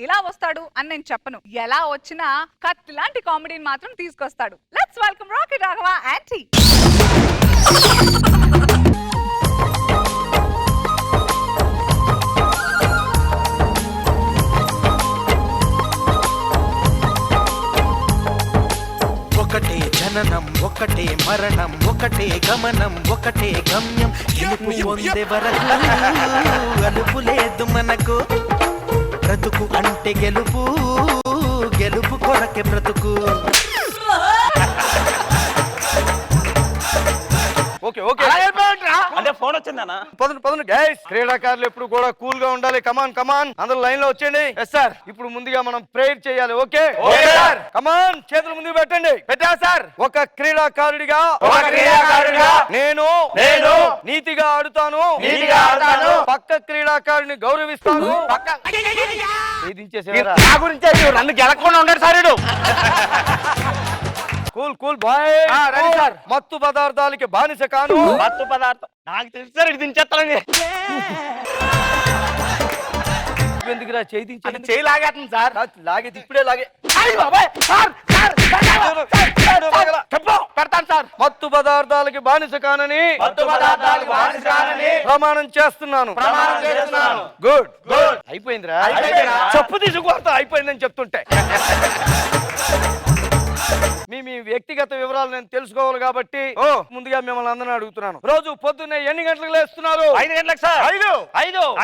ఇలా వస్తాడు అని నేను చెప్పను. ఎలా వచ్చినా కత్తి లాంటి కామెడీని మాత్రం తీసుకొస్తాడు. Let's welcome Rocky Raghava aunty. ఒకటే జననం ఒకటే మరణం ఒకటే గమనం ఒకటే గమ్యం గెలుపు పొందే వరకు అలుపు లేదు మనకు బ్రతుకు అంటే గెలుపు గెలుపు కొరకే బ్రతుకు. ఓకే ఓకే అంటే ఫోన్ వచ్చిందనా? పదండి గైస్, క్రీడాకారులు ఎప్పుడు కూడా కూల్ గా ఉండాలి. కమాన్ కమాన్, అందరూ లైన్ లో వచ్చేయండి. ఎస్ సార్, ఇప్పుడు ముందుగా మనం ప్రేయర్ చేయాలి. ఓకే సార్, కమాన్, చేతులు ముందుకు పెట్టండి. పెట్టా సార్. ఒక క్రీడాకారుడిగా నేను నీతిగా ఆడుతాను. పక్క క్రీడాకారుని గౌరవిస్తాను. నా గురించే నన్ను గెలకుండా ఉన్నాడు సార్. Cool cool bye. మత్తు పదార్థాలకి బానిస కాను. మత్తు పదార్థం నాకు తెలుసు సార్, ఇది దించేస్తానండి. ఎందుకురా చేయించాలి? చేయి లాగేస్తుంది సార్. లాగే ఇప్పుడే లాగే. పెడతాను సార్. మత్తు పదార్థాలకి బానిస కానని ప్రమాణం చేస్తున్నాను. Good good. అయిపోయిందిరా. చెప్పు తీసుకొస్తా అయిపోయిందని చెప్తుంటే. మీ వ్యక్తిగత వివరాలు నేను తెలుసుకోవాలి కాబట్టి ముందుగా మిమ్మల్ని అందరిని అడుగుతున్నాను. రోజు పొద్దున్నే ఎన్ని గంటలకు లేస్తున్నారు? 5 గంటలకు సార్.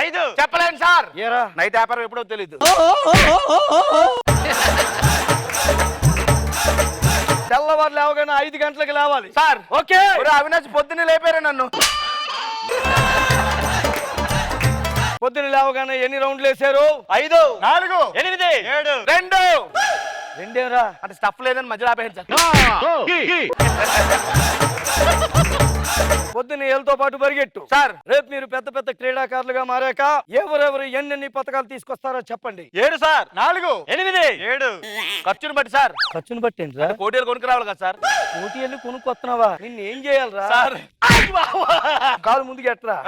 5 చెప్పలేను సార్. ఏరా నైట్ పేపర్ ఎప్పుడో తెలీదు. తెల్లవారు లేవగానే 5 గంటలకు లేవాలి సార్. ఓకే. అవినాష్ పొద్దున్నే లేపారు నన్ను. పొద్దున్న లేవగానే ఎన్ని రౌండ్లు వేసారు? 5 4 8 7 2 రెండేరా. అంటే స్టఫ్ లేదని మధ్యలో ఆపేయండి సార్. పొద్దున్న ఏళ్ళతో పాటు పరిగెట్టు సార్. రేపు మీరు పెద్ద పెద్ద క్రీడాకారులుగా మారాక ఎవరెవరు ఎన్ని పథకాలు తీసుకొస్తారో చెప్పండి. 7 సార్. 4 8 7 ఖర్చును బట్టి సార్. ఖర్చును బట్టి కోటీలు కొనుక్కు రావాలి కదా సార్. కోటి వెళ్ళి కొనుక్కొస్తున్నావా? నిన్ను ఏం చేయాలరా సార్? కాలు ముందుకు ఎట్రా.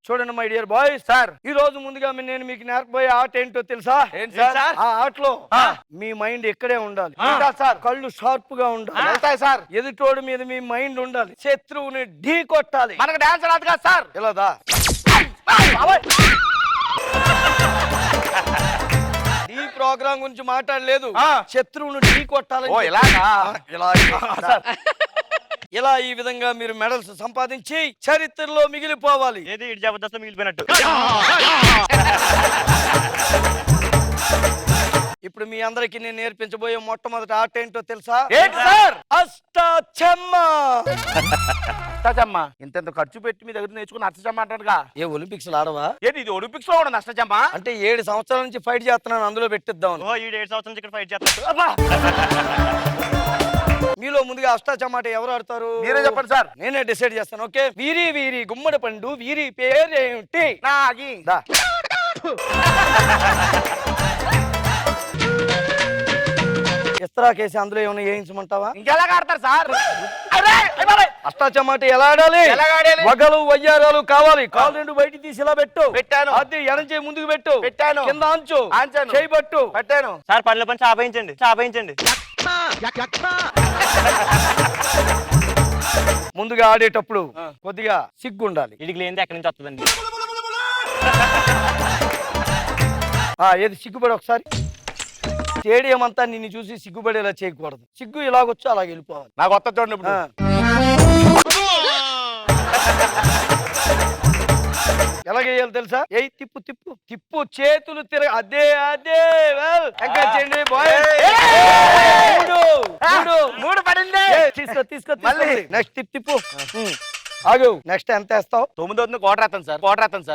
చూడండి మై డియర్ బాయ్స్, సార్ ఈ రోజు ముందుగా నేను మీకు నేర్పబోయే ఆట ఏంటో తెలుసా? ఆ ఆటలో మీ మైండ్ ఇక్కడే ఉండాలి సార్. కళ్ళు షార్ప్ గా ఉండాలి సార్. ఎదుటోడు మీద మీ మైండ్ ఉండాలి. శత్రువుని ఢీ కొట్టాలి. మనకు డాన్స్ రాదు కదా సార్. ఇలాదా ఈ ప్రోగ్రామ్ గురించి మాట్లాడలేదు. శత్రువును ఢీ కొట్టాలి. ఇలా ఈ విధంగా మీరు మెడల్స్ సంపాదించి చరిత్రలో మిగిలిపోవాలి. ఏది ఇటు జబర్దస్త్ మిగిలిపోయినట్టు. ఇప్పుడు మీ అందరికి నేను నేర్పించబోయే మొట్టమొదటి ఆట ఏంటో తెలుసా? ఏంటి సార్? అష్టాచెమ్మ. అష్టచమ్మ ఇంత ఖర్చు పెట్టి మీ దగ్గర నేర్చుకుని అష్టచమ్మ అంటారుగా. ఏ ఒలింపిక్స్ ఆడవా? ఏది ఇది ఒలింపిక్స్ లో ఉండదు అష్టచమ్మ? అంటే 7 సంవత్సరాల నుంచి ఫైట్ చేస్తున్నాను, అందులో పెట్టిద్దాం. 7 సంవత్సరాల నుంచి ఇక్కడ ఫైట్ చేస్తాడు. మీలో ముందుగా అష్టాచమ్మ ఎవరు ఆడతారు? మీరే చెప్పండి సార్. నేనే డిసైడ్ చేస్తాను. ఓకే. వీరి వీరి గుమ్మడి పండు వీరి పేరేంటి? నాగి. ఇస్త్రా కేసి అందులో ఏమైనా వేయించమంటావా? ఇంకెలా ఆడతారు సార్? అష్టాచమ్మ ఎలా ఆడాలి? వగలు వయ్యారాలు కావాలి. కాలు 2 బయటికి తీసి ఇలా పెట్టు. పెట్టాను. అది ఎడం చేయి ముందుకు పెట్టు. పెట్టాను. కింద అంచు ఆంచాను. చేయి పట్టు. పెట్టాను సార్. పళ్ళ పని చాపయించండి. ముందుగా ఆడేటప్పుడు కొద్దిగా సిగ్గు ఉండాలి. ఇడికి లేనిది ఎక్కడి నుంచి వస్తుందండి? ఏది సిగ్గుపడి ఒకసారి. స్టేడియం అంతా నిన్ను చూసి సిగ్గుపడేలా చేయకూడదు. సిగ్గు ఇలాగొచ్చు అలాగ వెళ్ళిపోవాలి. నాకు కొత్త చూడండి ఇప్పుడు. ఎలాగేయాలి తెలుసా? తిప్పు తిప్పు తిప్పు చేతులు అదే అదే. చేయండి బాయ్. 3 పడింది. తీసుకో మళ్ళీ నెక్స్ట్ తిప్పు. ఆగు. నెక్స్ట్ ఎంత వేస్తావు? 9 అవుతుంది. కోట రాస్తాను సార్.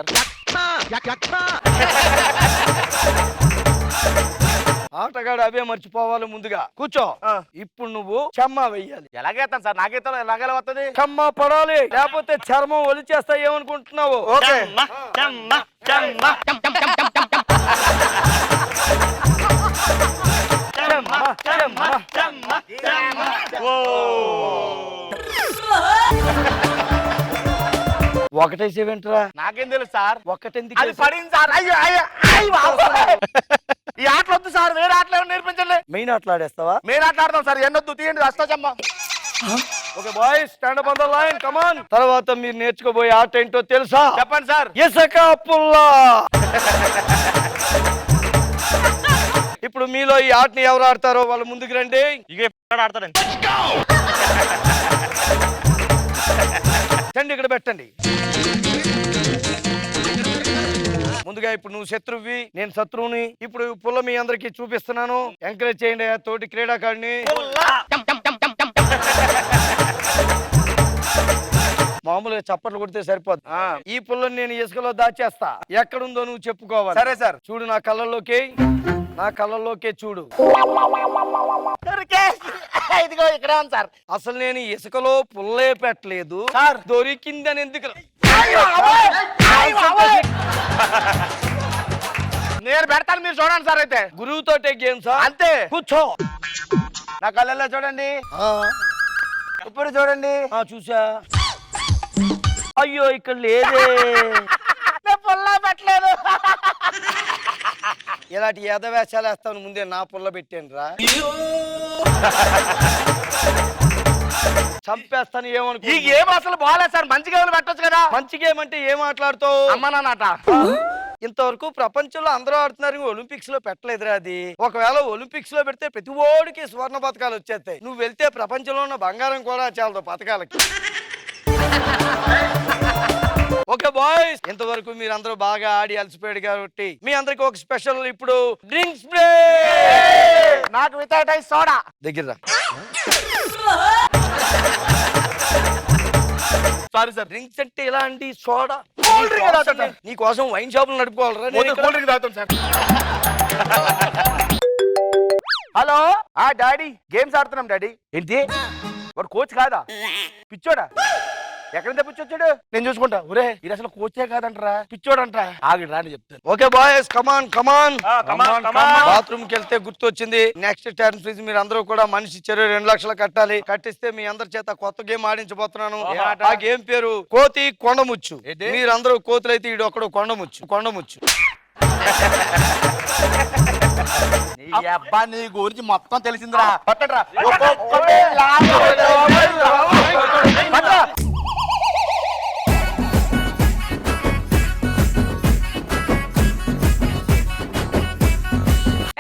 ఆటగాడు అవే మర్చిపోవాలి. ముందుగా కూర్చో. ఇప్పుడు నువ్వు చెమ్మ వెయ్యాలి. ఎలాగేస్తాను సార్? నాకైతే ఎలాగేలా వస్తుంది? చెమ్మ పడాలి, లేకపోతే చర్మం ఒలిచేస్తా. ఏమనుకుంటున్నావు? ఓకే. ఒకటేసేవేంట్రా? నాకేం తెలుసు సార్. ఒక్కటెందుకు అది పడింది సార్. అయ్యో అయ్యో అయ్యో బాబోయ్. ఈ ఆటలు వద్దు సార్, వేరే ఆటలు ఏమైనా నేర్పించండి. మెయిన్ ఆటలాడేస్తావా? మేము ఆట ఆడతాం సార్. ఎన్నొద్దు, తీయండి అష్టాచమ్మ. Okay boys, stand up on the line, come on. తర్వాత మీరు నేర్చుకోబోయే ఆట ఏంటో తెలుసా? చెప్పండి సార్. ఇసుక పుల్లా. ఇప్పుడు మీలో ఈ ఆటని ఎవరు ఆడతారో వాళ్ళు ముందుకు రండి. ఆడతారండి. రండి, ఇక్కడ పెట్టండి. ముందుగా ఇప్పుడు నువ్వు శత్రువి, నేను శత్రువుని. ఇప్పుడు పుల్ల మీ అందరికి చూపిస్తున్నాను. ఎంకరేజ్ చేయండి ఆ తోటి క్రీడాకారిని. మామూలుగా చప్పట్లు కొడితే సరిపోదు. ఈ పుల్లని నేను ఇసుకలో దాచేస్తా. ఎక్కడుందో నువ్వు చెప్పుకోవాలి. సరే సార్. చూడు నా కళ్ళల్లోకే చూడు. ఇదిగో ఇక్కడే ఉంది సార్. అసలు నేను ఇసుకలో పుల్లే పెట్టలేదు సార్. దొరికిందని ఎందుకు? నేను పెడతాను, మీరు చూడండి సార్. అయితే గురువుతోటే గేమ్ సార్. అంతే. కూర్చో. నా కళ్ళల్లో చూడండి. ఇప్పుడు చూడండి. చూసా. అయ్యో ఇక్కడ లేదే. నేను పుల్ల పెట్టలేదు. ఇలాంటి ఎదవేషాలు వేస్తాను. ముందే నా పుల్ల పెట్టాను రా. చంపేస్తాను. ఈ ఏమనుకో. గేమ్ అసలు బాగాలేదు సార్. మంచి గేమ్లు పెట్టొచ్చు కదా. మంచి గేమ్ అంటే ఏం మాట్లాడుతావు? అమ్మ నాన్నట. ఇంతవరకు ప్రపంచంలో అందరూ ఆడుతున్నారు, ఒలింపిక్స్ లో పెట్టలేదురా అది. ఒకవేళ ఒలింపిక్స్ లో పెడితే ప్రతి ఓడికి స్వర్ణ పథకాలు వచ్చేస్తాయి. నువ్వు వెళ్తే ప్రపంచంలో ఉన్న బంగారం కూడా చాలదు పథకాలకి. ఓకే బాయ్స్, ఇంతవరకు మీరు అందరూ బాగా ఆడి అలసిపోయాడు కాబట్టి మీ అందరికి ఒక స్పెషల్ ఇప్పుడు డ్రింక్స్ బ్రేక్. నాకు వితౌట్ ఐస్ సోడా. దగ్గర రా. Sorry sir. డ్రింక్స్ అంటే ఇలా అండి, సోడా. కూల్ డ్రింక్ తాగుతా. నీ కోసం వైన్ షాపులు నడుపుకోవాలరా. కూల్ డ్రింక్ తాగుతాం సార్. హలో. డాడీ, గేమ్స్ ఆడుతున్నాం డాడీ. ఏంటి వాడు కోచ్ కాదా? పిచ్చోడా? ఎక్కడ తెప్పించొచ్చాడు? నేను చూసుకుంటా. ఒరే ఇది అసలు కోచే కాదంటరా, పిచ్చోడంట. ఆగి రాని చెప్తాను. ఓకే బాయ్స్, కమాన్ కమాన్. కమాన్. బాత్రూమ్ కి వెళ్తే గుర్తొచ్చింది. నెక్స్ట్ టర్న్ ఫీజు మీరు అందరూ కూడా మనిషి చెరువు 2 లక్షలు కట్టాలి. కట్టిస్తే మీ అందరి చేత కొత్త గేమ్ ఆడించబోతున్నాను. ఆ గేమ్ పేరు కోతి కొండముచ్చు. మీరందరూ కోతులైతే ఈడు ఒకడు కొండముచ్చు. ఈ అబ్బా నీ గురించి మొత్తం తెలిసిందిరా. పట్టండ్రా.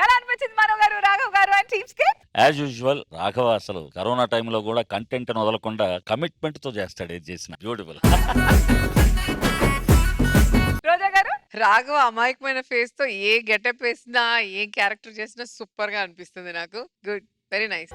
ఎలా అనిపించింది మనో గారు, రాఘవ్ గారు అండ్ టీమ్స్ కి? యాజ్ యూజువల్ రాఘవ అసలు కరోనా టైంలో కూడా కంటెంట్ వదలకుండా కమిట్మెంట్ తో చేస్తాడు ఏది చేసిన. బ్యూటిఫుల్. రోజా గారు? రాఘవ అమాయకమైన ఫేస్ తో ఏ గెటప్ వేసినా, ఏ క్యారెక్టర్ చేసినా సూపర్ గా అనిపిస్తుంది నాకు. Good, very nice.